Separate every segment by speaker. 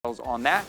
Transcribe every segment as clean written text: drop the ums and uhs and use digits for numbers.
Speaker 1: on that.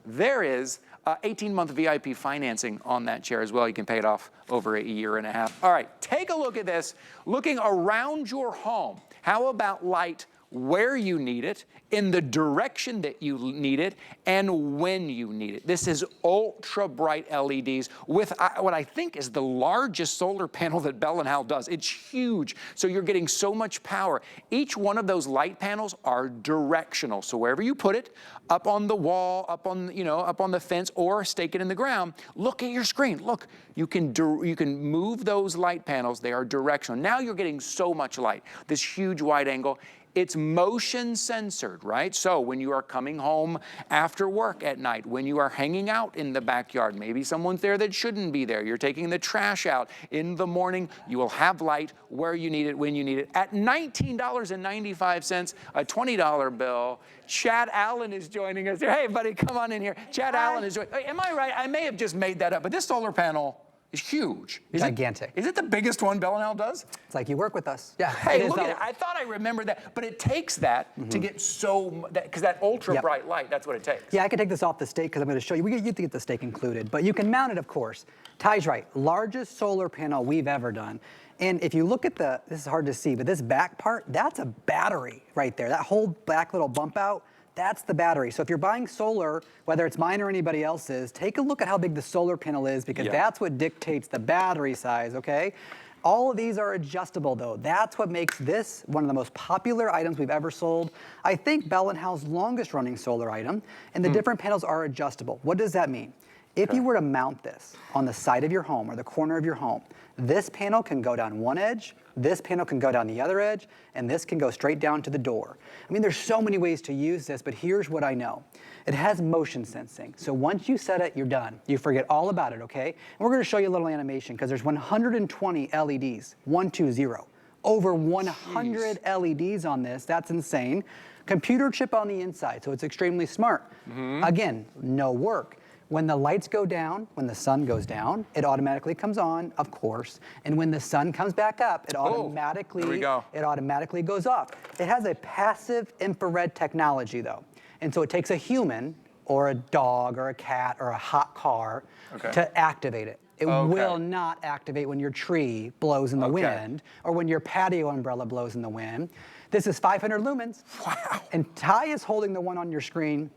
Speaker 1: There is 18-month VIP financing on that chair as well. You can pay it off over a year and a half. All right, take a look at this. Looking around your home, how about light where you need it, in the direction that you need it, and when you need it. This is ultra bright LEDs with what I think is the largest solar panel that Bell+Howell does. It's huge, so you're getting so much power. Each one of those light panels are directional, so wherever you put it, up on the wall, up on the fence, or stake it in the ground, look at your screen. Look, you can move those light panels. They are directional. Now you're getting so much light. This huge wide angle. It's motion censored, right? So when you are coming home after work at night, when you are hanging out in the backyard, maybe someone's there that shouldn't be there, you're taking the trash out in the morning, you will have light where you need it, when you need it. At $19.95, a $20 bill, Chad Allen is joining us here. Hey, buddy, come on in here. Chad Allen is joining. Am I right? I may have just made that up, but this solar panel is huge.
Speaker 2: Gigantic.
Speaker 1: Is it the biggest one Bell+Howell does?
Speaker 2: It's like you work with us. Yeah.
Speaker 1: Hey, look at it. I thought I remembered that, but it takes that to get because that ultra bright light, that's what it takes.
Speaker 2: Yeah, I can take this off the stake because I'm going to show you. You have to get the stake included, but you can mount it, of course. Ty's right. Largest solar panel we've ever done. And if you look at this is hard to see, but this back part, that's a battery right there. That whole back little bump out, that's the battery. So if you're buying solar, whether it's mine or anybody else's, take a look at how big the solar panel is because that's what dictates the battery size, okay? All of these are adjustable though. That's what makes this one of the most popular items we've ever sold. I think Bell+Howell's longest running solar item, and the different panels are adjustable. What does that mean? If you were to mount this on the side of your home or the corner of your home, this panel can go down one edge, this panel can go down the other edge, and this can go straight down to the door. I mean, there's so many ways to use this, but here's what I know. It has motion sensing, so once you set it, you're done. You forget all about it, okay? And we're gonna show you a little animation because there's 120 LEDs, 120. Over 100 LEDs on this, that's insane. Computer chip on the inside, so it's extremely smart. Again, no work. When the lights go down, when the sun goes down, it automatically comes on, of course. And when the sun comes back up, it automatically goes off. It has a passive infrared technology though. And so it takes a human or a dog or a cat or a hot car to activate it. It will not activate when your tree blows in the wind or when your patio umbrella blows in the wind. This is 500 lumens.
Speaker 1: Wow.
Speaker 2: And Ty is holding the one on your screen.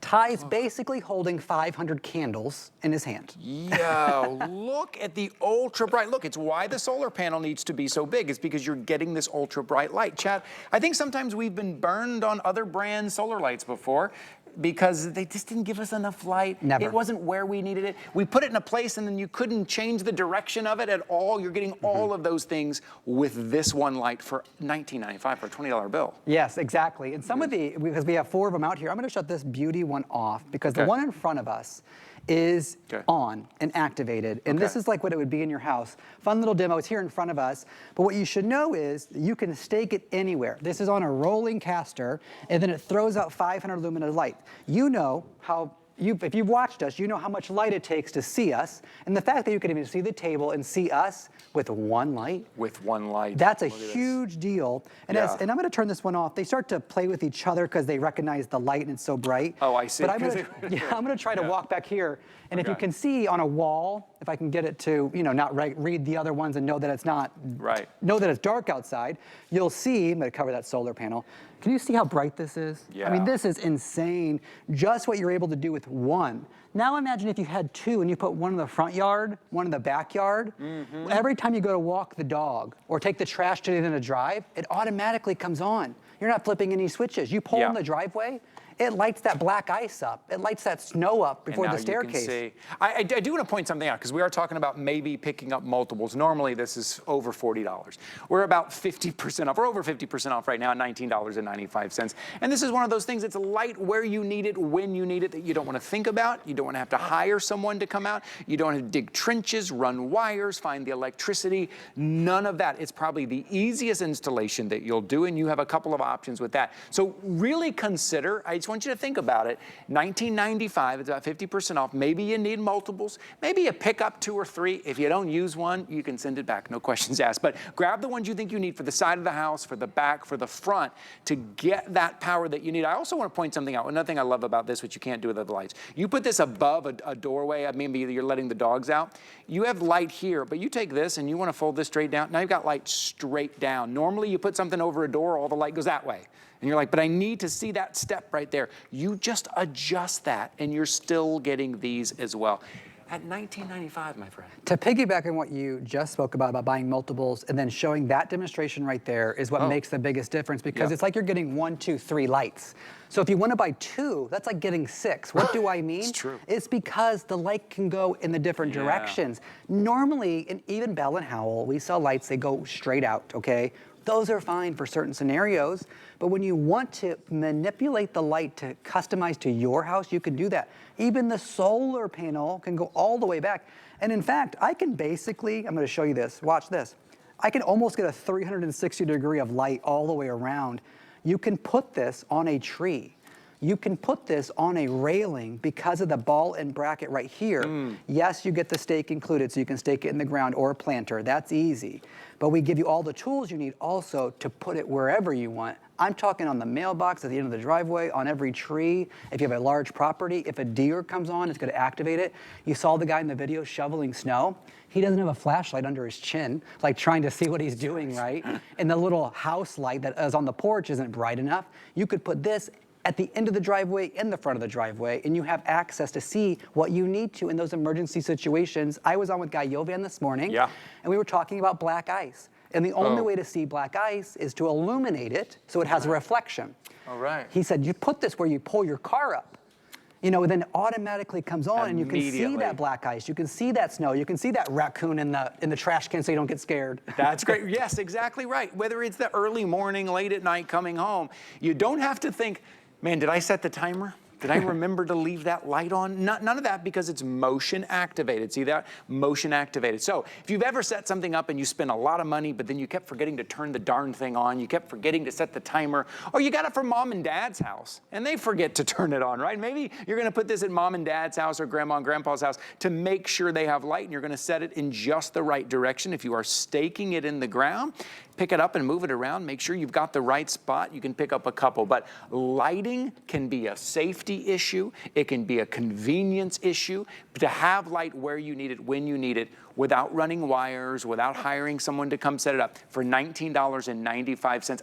Speaker 2: Ty is basically holding 500 candles in his hand.
Speaker 1: Yo, look at the ultra bright. Look, it's why the solar panel needs to be so big. It's because you're getting this ultra bright light. Chad, I think sometimes we've been burned on other brands' solar lights before because they just didn't give us enough light.
Speaker 2: Never.
Speaker 1: It wasn't where we needed it. We put it in a place and then you couldn't change the direction of it at all. You're getting all of those things with this one light for $19.95 for a $20 bill.
Speaker 2: Yes, exactly. And some of because we have 4 of them out here, I'm gonna shut this beauty one off because the one in front of us is on and activated. And this is like what it would be in your house. Fun little demo, it's here in front of us. But what you should know is you can stake it anywhere. This is on a rolling caster, and then it throws out 500 luminous light. You know how, if you've watched us, you know how much light it takes to see us. And the fact that you can even see the table and see us with one light.
Speaker 1: With one light.
Speaker 2: That's a huge deal. And, and I'm gonna turn this one off. They start to play with each other because they recognize the light and it's so bright.
Speaker 1: Oh, I see.
Speaker 2: But I'm gonna try to walk back here. And if you can see on a wall, if I can get it to, not read the other ones and know that it's not, know that it's dark outside, you'll see, I'm gonna cover that solar panel. Can you see how bright this is?
Speaker 1: Yeah.
Speaker 2: I mean, this is insane. Just what you're able to do with one. Now imagine if you had 2 and you put one in the front yard, one in the backyard. Every time you go to walk the dog or take the trash to the end of the drive, it automatically comes on. You're not flipping any switches. You pull in the driveway, it lights that black ice up. It lights that snow up before the staircase.
Speaker 1: You can see. I do want to point something out because we are talking about maybe picking up multiples. Normally this is over $40. We're about 50% off. We're over 50% off right now at $19.95. And this is one of those things, it's light where you need it, when you need it, that you don't want to think about. You don't want to have to hire someone to come out. You don't have to dig trenches, run wires, find the electricity. None of that. It's probably the easiest installation that you'll do, and you have a couple of options with that. So really consider, I just just want you to think about it. $19.95, it's about 50% off. Maybe you need multiples. Maybe you pick up 2 or 3. If you don't use one, you can send it back, no questions asked. But grab the ones you think you need for the side of the house, for the back, for the front, to get that power that you need. I also want to point something out. Another thing I love about this, which you can't do with other lights. You put this above a doorway, maybe you're letting the dogs out. You have light here, but you take this and you want to fold this straight down. Now you've got light straight down. Normally you put something over a door, all the light goes that way. And you're like, but I need to see that step right there. You just adjust that and you're still getting these as well. At $19.95, my friend.
Speaker 2: To piggyback on what you just spoke about buying multiples and then showing that demonstration right there is what makes the biggest difference, because it's like you're getting 1, 2, 3 lights. So if you want to buy 2, that's like getting 6. What do I mean?
Speaker 1: It's true.
Speaker 2: It's because the light can go in the different directions. Normally, in even Bell+Howell, we sell lights, they go straight out, okay? Those are fine for certain scenarios, but when you want to manipulate the light to customize to your house, you can do that. Even the solar panel can go all the way back. And in fact, I can basically, I'm gonna show you this, watch this. I can almost get a 360-degree of light all the way around. You can put this on a tree. You can put this on a railing because of the ball and bracket right here. Yes, you get the stake included, so you can stake it in the ground or a planter. That's easy. But we give you all the tools you need also to put it wherever you want. I'm talking on the mailbox, at the end of the driveway, on every tree. If you have a large property, if a deer comes on, it's gonna activate it. You saw the guy in the video shoveling snow. He doesn't have a flashlight under his chin, like trying to see what he's doing, right? And the little house light that is on the porch isn't bright enough. You could put this at the end of the driveway, in the front of the driveway, and you have access to see what you need to in those emergency situations. I was on with Guy Yovan this morning, and we were talking about black ice. And the only way to see black ice is to illuminate it so it has a reflection.
Speaker 1: All right.
Speaker 2: He said, you put this where you pull your car up. You know, then it automatically comes on and you can see that black ice, you can see that snow, you can see that raccoon in the trash can so you don't get scared.
Speaker 1: That's great. Yes, exactly right. Whether it's the early morning, late at night coming home, you don't have to think, man, did I set the timer? Did I remember to leave that light on? None of that, because it's motion activated. See that? Motion activated. So if you've ever set something up and you spent a lot of money, but then you kept forgetting to turn the darn thing on, you kept forgetting to set the timer, or you got it from mom and dad's house and they forget to turn it on, right? Maybe you're gonna put this at mom and dad's house or grandma and grandpa's house to make sure they have light, and you're gonna set it in just the right direction. If you are staking it in the ground, pick it up and move it around. Make sure you've got the right spot. You can pick up a couple, but lighting can be a safety issue. It can be a convenience issue. To have light where you need it, when you need it, without running wires, without hiring someone to come set it up, for $19.95.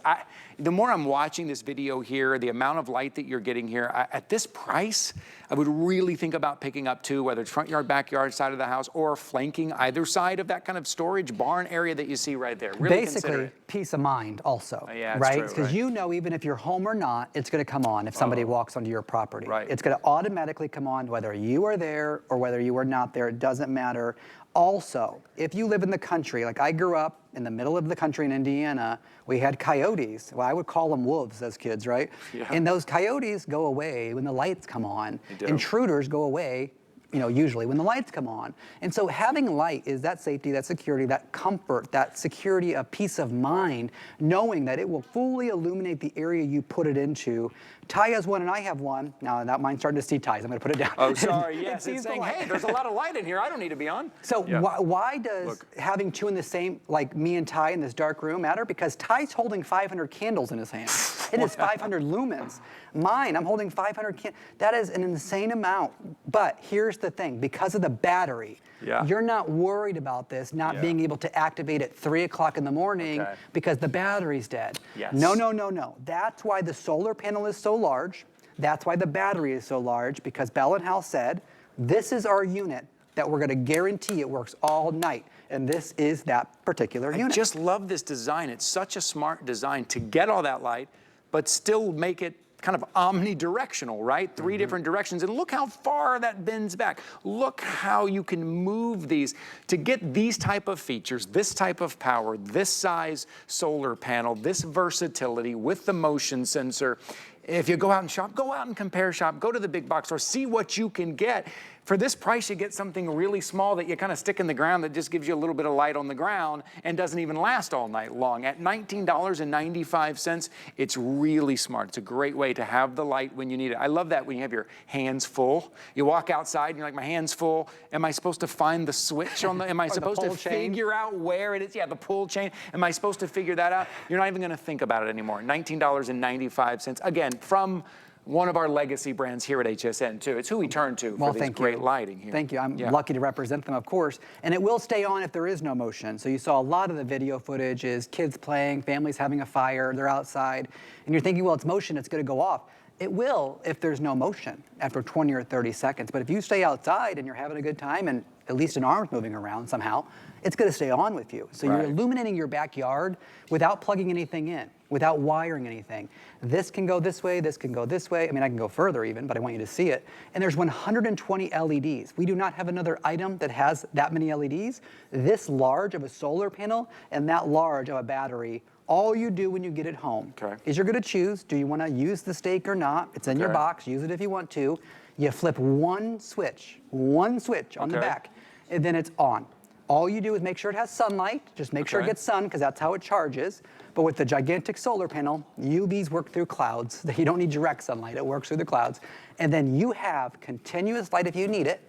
Speaker 1: The more I'm watching this video here, the amount of light that you're getting here, at this price, I would really think about picking up 2, whether it's front yard, backyard, side of the house, or flanking either side of that kind of storage barn area that you see right there. Really
Speaker 2: Basically, peace of mind also,
Speaker 1: yeah,
Speaker 2: right? Because you know, even if you're home or not, it's gonna come on if somebody walks onto your property.
Speaker 1: Right.
Speaker 2: It's gonna automatically come on whether you are there or whether you are not there, it doesn't matter. Also, if you live in the country, like I grew up in the middle of the country in Indiana, we had coyotes. Well, I would call them wolves as kids, right? Yeah. And those coyotes go away when the lights come on. Intruders go away, you know, usually when the lights come on. And so having light is that safety, that security, that comfort, that security of peace of mind, knowing that it will fully illuminate the area you put it into. Ty has one and I have one. Now that mine's starting to see Ty's. I'm gonna put it down.
Speaker 1: Oh, sorry, yes. It's saying, hey, there's a lot of light in here. I don't need to be on.
Speaker 2: So why does having 2 in the same, like me and Ty in this dark room, matter? Because Ty's holding 500 candles in his hand. It is 500 lumens. Mine, I'm holding 500 candles. That is an insane amount. But here's the thing, because of the battery, you're not worried about this not being able to activate at 3 o'clock in the morning because the battery's dead. No, no, no, no. That's why the solar panel is so large. That's why the battery is so large, because Bell+Howell said, this is our unit that we're gonna guarantee it works all night. And this is that particular unit.
Speaker 1: I just love this design. It's such a smart design to get all that light, but still make it kind of omnidirectional, right? 3 different directions. And look how far that bends back. Look how you can move these to get these type of features, this type of power, this size solar panel, this versatility with the motion sensor. If you go out and shop, go out and compare shop, go to the big box store, see what you can get. For this price, you get something really small that you kind of stick in the ground that just gives you a little bit of light on the ground and doesn't even last all night long. At $19.95, it's really smart. It's a great way to have the light when you need it. I love that when you have your hands full. You walk outside and you're like, my hand's full. Am I supposed to find the switch on the, am I supposed to figure out where it is? Yeah, the pull chain. Am I supposed to figure that out? You're not even gonna think about it anymore. $19.95, again, from one of our legacy brands here at HSN too. It's who we turn to for these great lighting here.
Speaker 2: Thank you. I'm lucky to represent them, of course. And it will stay on if there is no motion. So you saw a lot of the video footage is kids playing, families having a fire, they're outside, and you're thinking, well, it's motion, it's gonna go off. It will if there's no motion after 20 or 30 seconds. But if you stay outside and you're having a good time and at least an arm's moving around somehow, it's gonna stay on with you. So you're illuminating your backyard without plugging anything in, without wiring anything. This can go this way, this can go this way. I mean, I can go further even, but I want you to see it. And there's 120 LEDs. We do not have another item that has that many LEDs. This large of a solar panel and that large of a battery. All you do when you get it home is you're gonna choose, do you wanna use the stake or not? It's in your box, use it if you want to. You flip one switch on the back, and then it's on. All you do is make sure it has sunlight, just make sure it gets sun, because that's how it charges. But with the gigantic solar panel, UVs work through clouds. You don't need direct sunlight, it works through the clouds. And then you have continuous light if you need it,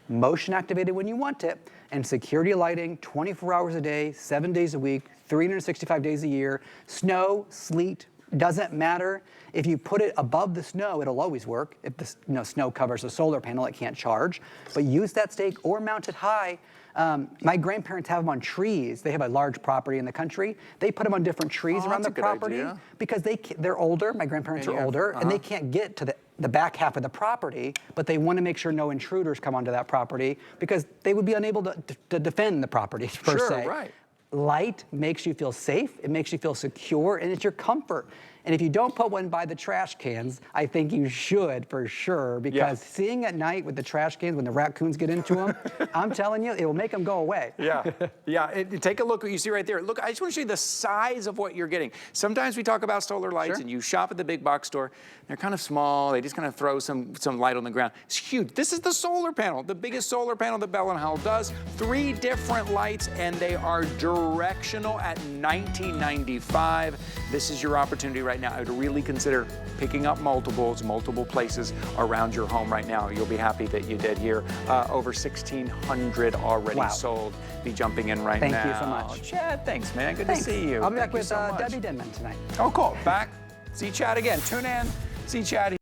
Speaker 2: motion activated when you want it, and security lighting 24 hours a day, 7 days a week, 365 days a year. Snow, sleet, doesn't matter. If you put it above the snow, it'll always work. If the snow covers the solar panel, it can't charge. But use that stake or mount it high. My grandparents have them on trees. They have a large property in the country. They put them on different trees around the property because they're older. My grandparents are older, and they can't get to the back half of the property, but they want to make sure no intruders come onto that property because they would be unable to defend the property per se. Light makes you feel safe, it makes you feel secure, and it's your comfort. And if you don't put one by the trash cans, I think you should for sure, because seeing at night with the trash cans when the raccoons get into them, I'm telling you, it will make them go away.
Speaker 1: Take a look what you see right there. Look, I just want to show you the size of what you're getting. Sometimes we talk about solar lights and you shop at the big box store. They're kind of small. They just kind of throw some light on the ground. It's huge. This is the solar panel, the biggest solar panel that Bell+Howell does. 3 different lights, and they are directional at $19.95. This is your opportunity right now. I would really consider picking up multiple places around your home right now. You'll be happy that you did here. Over 1,600 already sold. Be jumping in right now.
Speaker 2: Thank you so much.
Speaker 1: Chad, thanks, man. Good to see you.
Speaker 2: I'll be back with Debbie Denman tonight.
Speaker 1: Oh, cool. Back. See Chad again. Tune in. See Chad.